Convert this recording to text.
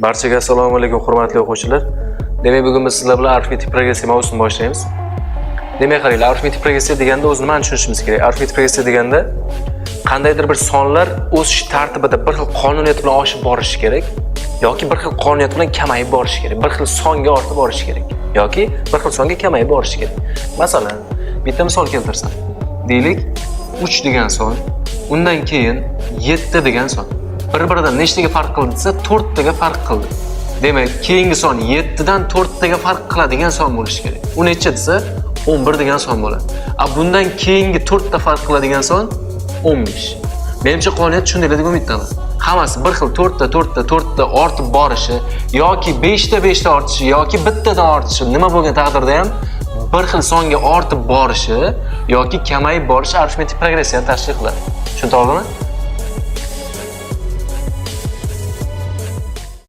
Barchaga assalomu alaykum hurmatli o'quvchilar. Demak, bugun biz sizlar bilan arifmetik progressiya mavzusini boshlaymiz. Demak, qaranglar, arifmetik progressiya deganda o'zi nimani tushunishimiz kerak? Arifmetik progressiya deganda qandaydir bir sonlar o'sish tartibida bir xil qonuniyat bilan oshib borishi kerak yoki bir xil qonuniyat bilan kamayib borishi kerak. Bir xil songa ortib borishi kerak yoki bir xil songa kamayib borishi kerak. Masalan, bitta misol keltirsam. Deylik, 3 degan son, undan keyin 7 degan son. Bir-biridan nechtaga farq qildi desa, 4 taga farq qildi. Demak, keyingi son 7 dan 4 taga farq qiladigan son bo'lishi kerak. U necha desa, 11 degan son bo'ladi. Bundan keyingi 4 ta farq qiladigan son 15. Menimcha qonuniyat tushuniladi deb umiddaman. Hammasi bir xil 4 ta ortib borishi yoki 5 ta ortishi yoki bittadan ortishi nima bo'lgan taqdirda ham bir xil songa ortib borishi yoki kamayib borishi arifmetik progressiyani tashkil qiladi. Tushuntirdingmi?